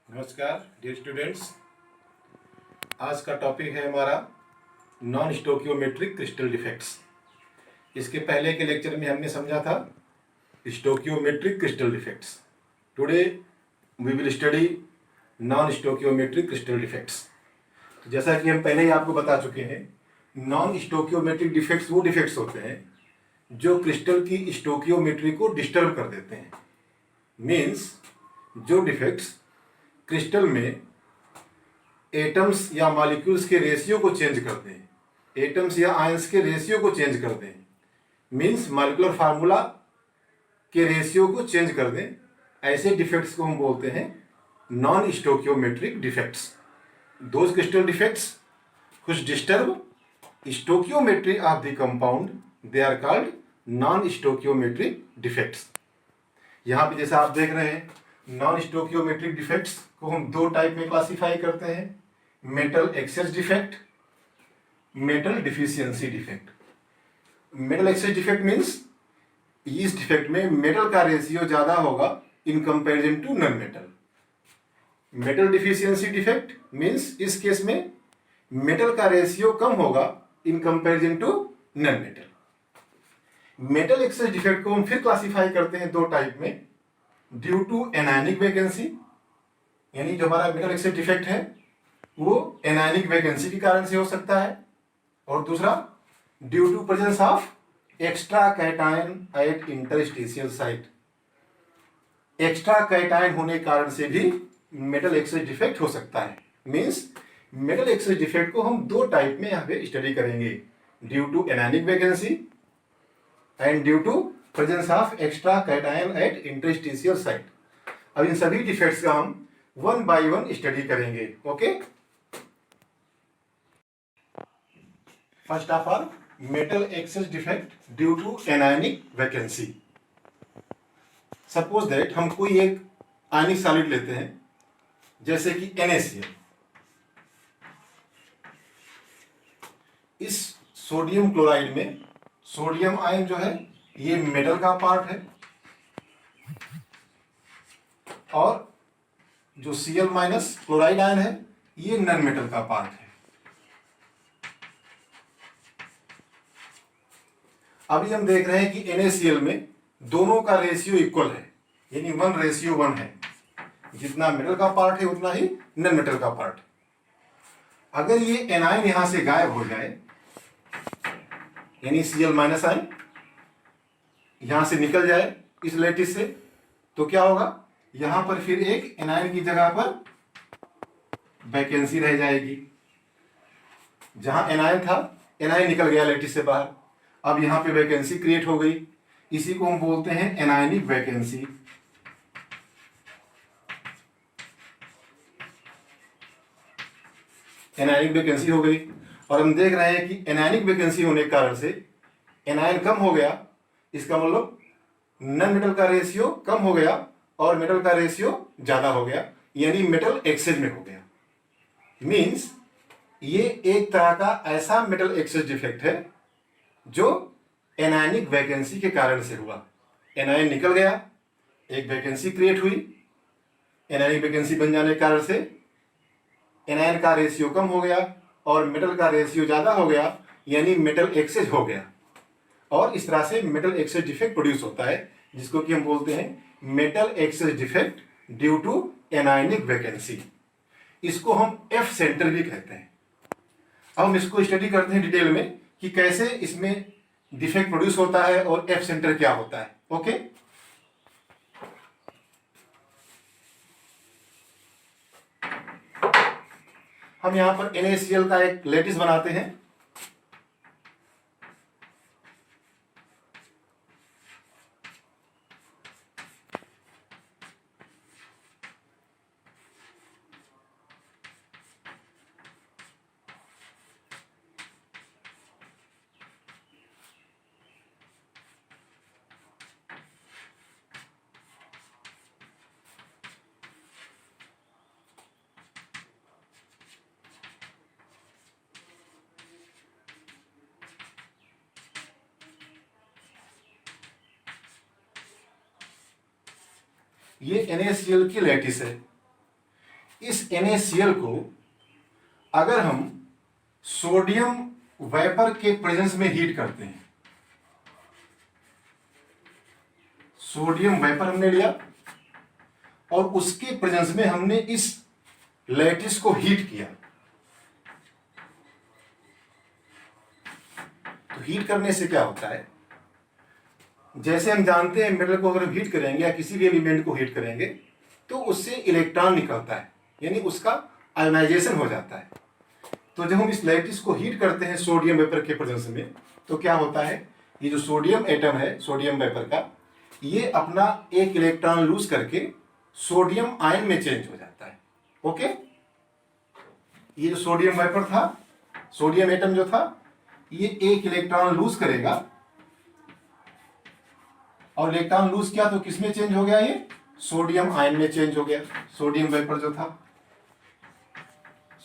नमस्कार dear students. आज का टॉपिक है हमारा नॉन स्टोकियोमेट्रिक क्रिस्टल डिफेक्ट्स। इसके पहले के लेक्चर में हमने समझा था stoichiometric crystal defects. Today we will study non stoichiometric crystal defects. तो जैसा कि हम पहले ही आपको बता चुके हैं, नॉन स्टोकियोमेट्रिक डिफेक्ट्स वो डिफेक्ट्स होते हैं जो क्रिस्टल की स्टोकियोमेट्री को डिस्टर्ब कर देते हैं। मीन्स जो डिफेक्ट्स क्रिस्टल में एटम्स या मॉलिक्यूल्स के रेशियो को चेंज कर दें, एटम्स या आयंस के रेशियो को चेंज कर दें, मीन्स मॉलिक्यूलर फार्मूला के रेशियो को चेंज कर दें, ऐसे डिफेक्ट्स को हम बोलते हैं non stoichiometric defects. Those crystal defects which disturb stoichiometry of the compound they are called non stoichiometric defects. यहाँ पे जैसा आप देख रहे हैं, नॉन स्टोकियोमेट्रिक डिफेक्ट्स को हम दो टाइप में क्लासिफाई करते हैं, metal excess defect, metal deficiency defect. Metal excess defect means इस डिफेक्ट में मेटल का रेशियो ज्यादा होगा in comparison to non metal. Metal deficiency defect means इस केस में मेटल का रेशियो कम होगा in comparison to non metal. Metal excess defect को हम फिर क्लासिफाई करते हैं दो टाइप में, ड्यू टू एनायनिक वैकेंसी, यानी जो हमारा मेटल एक्सेस डिफेक्ट है वो एनायनिक वैकेंसी के कारण से हो सकता है, और दूसरा due to presence of extra cation at interstitial site. Extra cation होने के कारण से भी मेटल एक्सेस डिफेक्ट हो सकता है। मींस मेटल एक्सेस डिफेक्ट को हम दो टाइप में यहाँ पे स्टडी करेंगे, due to anionic vacancy and due to presence of extra cation at interstitial site. अब इन सभी डिफेक्ट्स का हम वन बाय वन स्टडी करेंगे। Okay, first of all metal excess defect due to anionic vacancy. Suppose that हम कोई एक आयनिक solid लेते हैं, जैसे कि NaCl। इस सोडियम क्लोराइड में सोडियम आयन जो है ये मेटल का पार्ट है, और जो Cl माइनस क्लोराइड आयन है ये नॉन मेटल का पार्ट है। अभी हम देख रहे हैं कि NaCl में दोनों का रेशियो इक्वल है, यानी 1:1 है। जितना मेटल का पार्ट है उतना ही नॉन मेटल का पार्ट। अगर ये एनायन यहां से गायब हो जाए, यानी Cl माइनस आयन यहां से निकल जाए इस लैटिस से, तो क्या होगा, यहां पर फिर एक एनायन की जगह पर वैकेंसी रह जाएगी। जहां एनायन था, एनायन निकल गया लैटिस से बाहर, अब यहां पे वैकेंसी क्रिएट हो गई। इसी को हम बोलते हैं एनायनिक वैकेंसी। एनायनिक वैकेंसी हो गई, और हम देख रहे हैं कि एनायनिक वैकेंसी होने के कारण से एनायन कम हो गया। इसका मतलब नॉन मेटल का रेशियो कम हो गया और मेटल का रेशियो ज्यादा हो गया, यानी मेटल एक्सेस में हो गया। मींस ये एक तरह का ऐसा मेटल एक्सेस डिफेक्ट है जो एनायनिक वैकेंसी के कारण से हुआ। एनायन निकल गया, एक वैकेंसी क्रिएट हुई, एनायनिक वैकेंसी बन जाने के कारण से एनायन का रेशियो कम हो गया और मेटल का रेशियो ज्यादा हो गया, यानी मेटल एक्सेस हो गया, और इस तरह से मेटल एक्सेस डिफेक्ट प्रोड्यूस होता है, जिसको कि हम बोलते हैं metal excess defect due to anionic vacancy. इसको हम एफ सेंटर भी कहते हैं। अब हम इसको स्टडी करते हैं डिटेल में कि कैसे इसमें डिफेक्ट प्रोड्यूस होता है और एफ सेंटर क्या होता है। ओके, हम यहां पर NaCl का एक लैटिस बनाते हैं। ये NaCl की लैटिस है। इस NaCl को अगर हम सोडियम वेपर के प्रेजेंस में हीट करते हैं, सोडियम वेपर हमने लिया और उसके प्रेजेंस में हमने इस लैटिस को हीट किया, तो हीट करने से क्या होता है, जैसे हम जानते हैं मेटल को अगर हम हीट करेंगे या किसी भी एलिमेंट को हीट करेंगे तो उससे इलेक्ट्रॉन निकलता है, यानी उसका आयोनाइजेशन हो जाता है। तो जब हम इस लैटिस को हीट करते हैं सोडियम वेपर के प्रेजेंस में, तो क्या होता है, ये जो सोडियम एटम है सोडियम वेपर का, ये अपना एक इलेक्ट्रॉन लूज करके सोडियम आयन में चेंज हो जाता है। ओके, ये जो सोडियम वेपर था, सोडियम एटम जो था, ये एक इलेक्ट्रॉन लूज करेगा और इलेक्ट्रॉन लूज किया तो किसमें चेंज हो गया, ये सोडियम आयन में चेंज हो गया। सोडियम वेपर जो था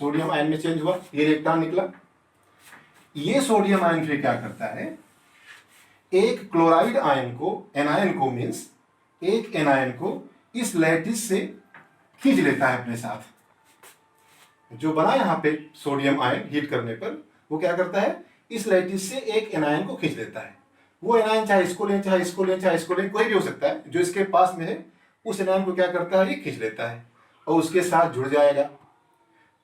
सोडियम आयन में चेंज हुआ, ये इलेक्ट्रॉन निकला। ये सोडियम आयन फिर क्या करता है, एक क्लोराइड आयन को, एनायन को मीन्स एक एनायन को इस लैटिस से खींच लेता है अपने साथ। जो बना यहां पे सोडियम आयन हीट करने पर, वो क्या करता है, इस लैटिस से एक एनायन को खींच लेता है। वो एनायन चाहे इसको लें, चाहे इसको लें, चाहे इसको लें, कोई भी हो सकता है, जो इसके पास में है उस एनायन को क्या करता है, ये खींच लेता है और उसके साथ जुड़ जाएगा।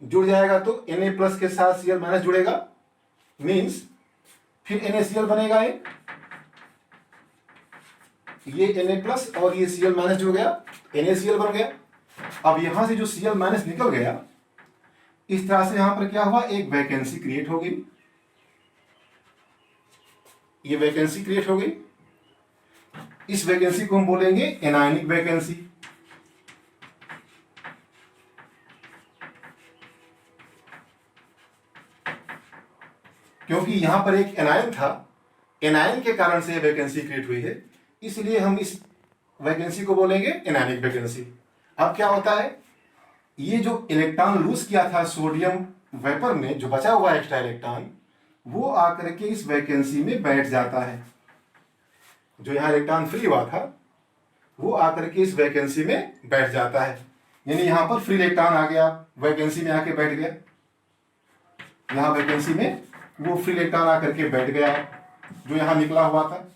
जुड़ जाएगा तो Na+ के साथ Cl- जुड़ेगा, मीन्स फिर NaCl बनेगा एक, ये Na+ और ये Cl- जुड़ गया, NaCl बन गया। अब यहां से जो Cl- निकल गया, इस तरह से यहां पर क्या हुआ, एक वैकेंसी क्रिएट हो गई। ये वैकेंसी क्रिएट हो गई, इस वैकेंसी को हम बोलेंगे एनायनिक वैकेंसी। क्योंकि यहां पर एक एनायन था, एनायन के कारण से वैकेंसी क्रिएट हुई है, इसलिए हम इस वैकेंसी को बोलेंगे एनायनिक वैकेंसी। अब क्या होता है, ये जो इलेक्ट्रॉन लूज किया था सोडियम वेपर में, जो बचा हुआ एक्स्ट्रा इलेक्ट्रॉन, वो आकर के इस वैकेंसी में बैठ जाता है। जो यहां इलेक्ट्रॉन फ्री हुआ था वो आकर के इस वैकेंसी में बैठ जाता है, यानी यहां पर फ्री इलेक्ट्रॉन आ गया, वैकेंसी में आके बैठ गया। यहां वैकेंसी में वो फ्री इलेक्ट्रॉन आकर के बैठ गया जो यहां निकला हुआ था।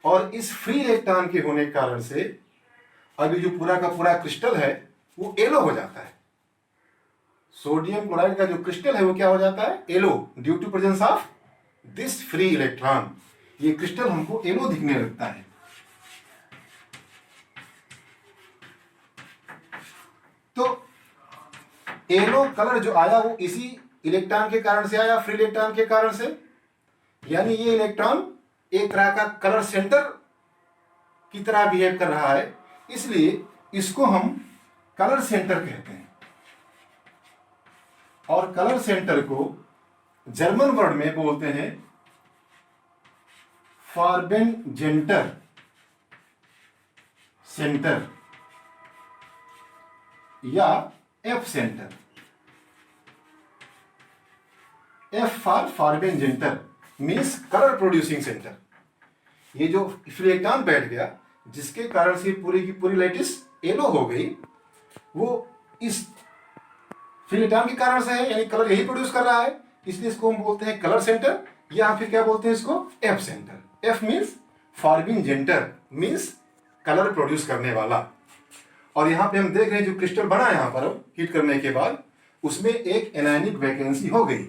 और इस फ्री इलेक्ट्रॉन के होने के कारण से अभी जो पूरा का पूरा क्रिस्टल है वो येलो हो जाता है। सोडियम क्लोराइड का जो क्रिस्टल है वो क्या हो जाता है, yellow, due to presence of this free electron. ये क्रिस्टल हमको येलो दिखने लगता है। तो येलो कलर जो आया वो इसी इलेक्ट्रॉन के कारण से आया, फ्री इलेक्ट्रॉन के कारण से। यानी ये इलेक्ट्रॉन एक तरह का कलर सेंटर की तरह बिहेव कर रहा है, इसलिए इसको हम कलर सेंटर कहते हैं। और कलर सेंटर को जर्मन वर्ड में बोलते हैं फार्बेनजेंटर सेंटर या एफ सेंटर। एफ फॉर फार्बेनजेंटर मीन्स कलर प्रोड्यूसिंग सेंटर। ये जो इलेक्ट्रॉन बैठ गया जिसके कारण से पूरी की पूरी लैटिस येलो हो गई, वो इस इलेक्ट्रॉन के कारण से है, यानी कलर यही प्रोड्यूस कर रहा है, इसलिए इसको हम बोलते हैं कलर सेंटर, या फिर क्या बोलते हैं इसको, एफ सेंटर। एफ मीन्स फार्बिनजेंटर, मीन्स कलर प्रोड्यूस करने वाला। और यहाँ पे हम देख रहे हैं जो क्रिस्टल बना यहाँ पर हीट करने के बाद उसमें एक एनायनिक वैकेंसी हो गई।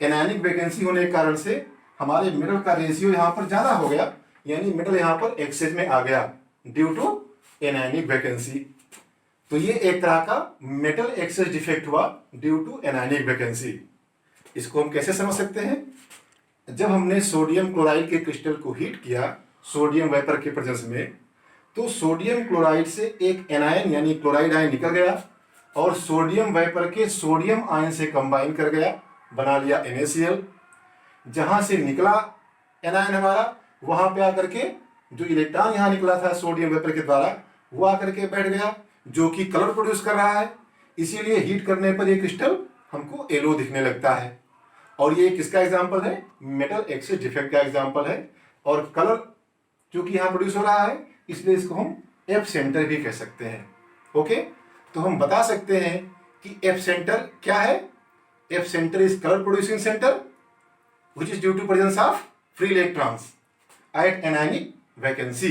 एनायनिक वैकेंसी होने के कारण से हमारे मेटल का रेशियो यहाँ पर ज्यादा हो गया, यानी मेटल यहाँ पर एक्सेस में आ गया ड्यू टू एनायनिक वैकेंसी। तो ये एक तरह का मेटल एक्सेस डिफेक्ट हुआ ड्यू टू एनायनिक वैकेंसी। इसको हम कैसे समझ सकते हैं, जब हमने सोडियम क्लोराइड के क्रिस्टल को हीट किया सोडियम वेपर के प्रेजेंस में, तो सोडियम क्लोराइड से एक एनायन यानी क्लोराइड आयन निकल गया और सोडियम वेपर के सोडियम आयन से कंबाइन कर गया, बना लिया NaCl। जहां से निकला एनायन हमारा, वहां पे आकर के जो इलेक्ट्रॉन यहां निकला था सोडियम वेपर के द्वारा वो आकर के बैठ गया, जो कि कलर प्रोड्यूस कर रहा है। इसीलिए हीट करने पर ये क्रिस्टल हमको येलो दिखने लगता है। और ये किसका एग्जाम्पल है, मेटल एक्सेस डिफेक्ट का एग्जाम्पल है। और कलर जो कि यहाँ प्रोड्यूस हो रहा है, इसलिए इसको हम एफ सेंटर भी कह सकते हैं। ओके, तो हम बता सकते हैं कि एफ सेंटर क्या है? F centre is colour producing centre which is due to presence of free electrons at anionic vacancy.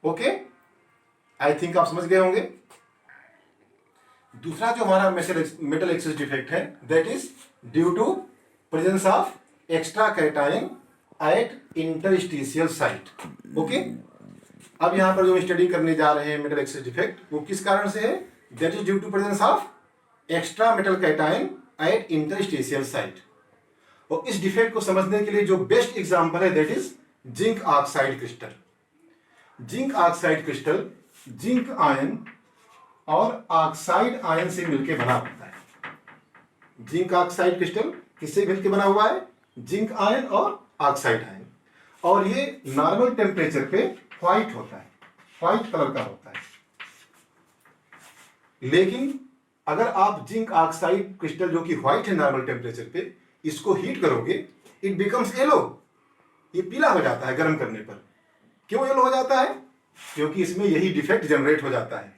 Okay, I think आप समझ गए होंगे। दूसरा जो हमारा मेटल एक्सिस डिफेक्ट है that is due to presence of extra cation at interstitial site. Okay, अब यहां पर जो स्टडी करने जा रहे हैं मेटल एक्सिस डिफेक्ट वो किस कारण से है? That is due to presence of extra metal cation at interstitial site. और इस डिफेक्ट को समझने के लिए जो बेस्ट एग्जांपल है that is zinc oxide crystal. Zinc oxide crystal zinc ion और ऑक्साइड आयन से मिलकर बना होता है। जिंक ऑक्साइड क्रिस्टल किससे मिलकर बना हुआ है? जिंक आयन और ऑक्साइड आयन। और ये नॉर्मल टेम्परेचर पे व्हाइट होता है, व्हाइट कलर का होता है। लेकिन अगर आप जिंक ऑक्साइड क्रिस्टल जो कि व्हाइट है नॉर्मल टेम्परेचर पे, इसको हीट करोगे इट बिकम्स येलो, ये पीला हो जाता है गर्म करने पर। क्यों येलो हो जाता है? क्योंकि इसमें यही डिफेक्ट जनरेट हो जाता है।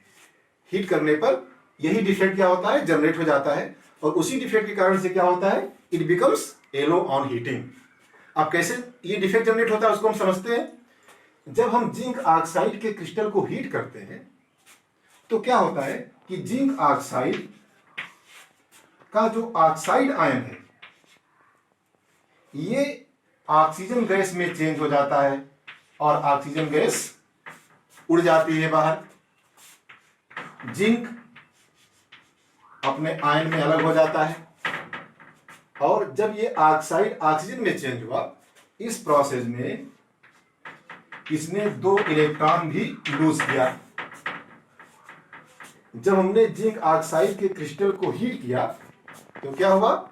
हीट करने पर यही डिफेक्ट क्या होता है? जनरेट हो जाता है। और उसी डिफेक्ट के कारण से क्या होता है? It becomes yellow on heating. अब कैसे ये डिफेक्ट जनरेट होता है उसको हम समझते हैं। जब हम जिंक ऑक्साइड के क्रिस्टल को हीट करते हैं तो क्या होता है कि जिंक ऑक्साइड का जो ऑक्साइड आयन है ये ऑक्सीजन गैस में चेंज हो जाता है और ऑक्सीजन गैस उड़ जाती है बाहर। जिंक अपने आयन में अलग हो जाता है और जब ये ऑक्साइड ऑक्सीजन में चेंज हुआ इस प्रोसेस में इसने 2 इलेक्ट्रॉन भी लूज किया। जब हमने जिंक ऑक्साइड के क्रिस्टल को हीट किया तो क्या हुआ?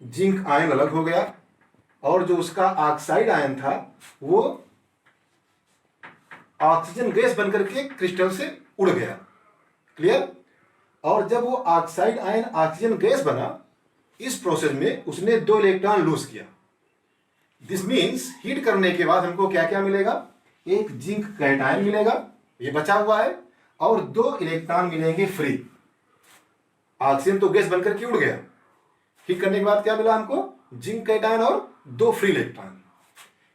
जिंक आयन अलग हो गया और जो उसका ऑक्साइड आयन था वो ऑक्सीजन गैस बनकर के क्रिस्टल से उड़ गया। क्लियर? और जब वो ऑक्साइड आयन ऑक्सीजन गैस बना इस प्रोसेस में उसने 2 इलेक्ट्रॉन लूज किया। दिस मीन्स हीट करने के बाद हमको क्या क्या मिलेगा? एक जिंक कैटायन मिलेगा, ये बचा हुआ है, और 2 इलेक्ट्रॉन मिलेंगे फ्री। ऑक्सीजन तो गैस बनकर के उड़ गया, हीट करने के बाद क्या मिला हमको? जिंक कैटायन और 2 फ्री इलेक्ट्रॉन।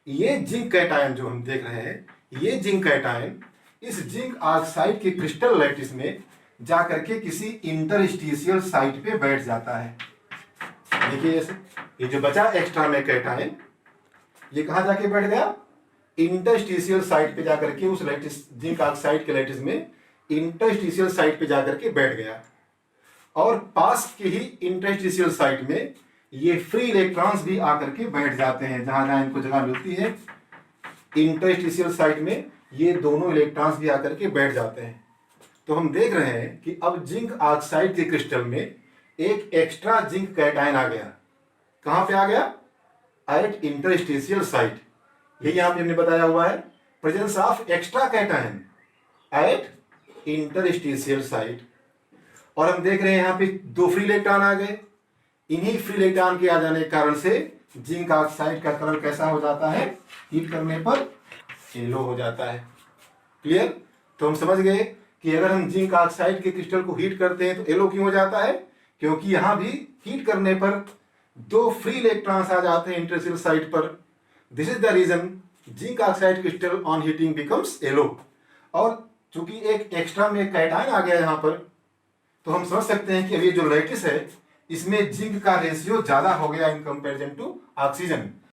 ये जिंक कैटायन जो हम देख रहे हैं, ये जिंक कैटायन इस जिंक ऑक्साइड के क्रिस्टल लैटिस में जाकर के किसी इंटरस्टिशियल साइट पे बैठ जाता है। देखिए ऐसे ये जो बचा एक्स्ट्रा में कैटायन ये कहां जाके बैठ गया? इंटरस्टिशियल साइट पे जाकर के उस लैटिस जिंक ऑक्साइड के लैटिस में इंटरस्टिशियल साइट पे जाकर के बैठ गया। और पास के ही इंटरस्टिशियल साइट में ये फ्री इलेक्ट्रॉन्स भी आकर के बैठ जाते हैं। जहां जहां इनको जगह मिलती है इंटरस्टिशियल साइट में ये दोनों इलेक्ट्रॉन्स भी आकर के बैठ जाते हैं। तो हम देख रहे हैं कि अब जिंक ऑक्साइड के क्रिस्टल में एक एक्स्ट्रा जिंक कैटायन आ गया। कहां पे आ गया? At interstitial site. यही यहां पे हमने बताया हुआ है, presence of extra cation at interstitial site. और हम देख रहे हैं यहां पे 2 फ्री इलेक्ट्रॉन आ गए। इन्हीं फ्री इलेक्ट्रॉन के आ जाने के कारण से जिंक ऑक्साइड का कलर कैसा हो जाता है? हीट करने पर येलो हो जाता है। क्लियर? तो हम समझ गए कि अगर हम जिंक ऑक्साइड के क्रिस्टल को हीट करते हैं तो येलो क्यों हो जाता है? क्योंकि यहां भी हीट करने पर 2 फ्री इलेक्ट्रॉन्स आ जाते हैं इंटरस्टिशियल साइट पर। This is the reason zinc oxide crystal on heating becomes yellow. और चूंकि एक एक्स्ट्रा में कैटायन आ गया यहां पर, तो हम समझ सकते हैं कि अब ये जो लैटिस है इसमें जिंक का रेशियो ज्यादा हो गया इन कंपैरिजन टू ऑक्सीजन।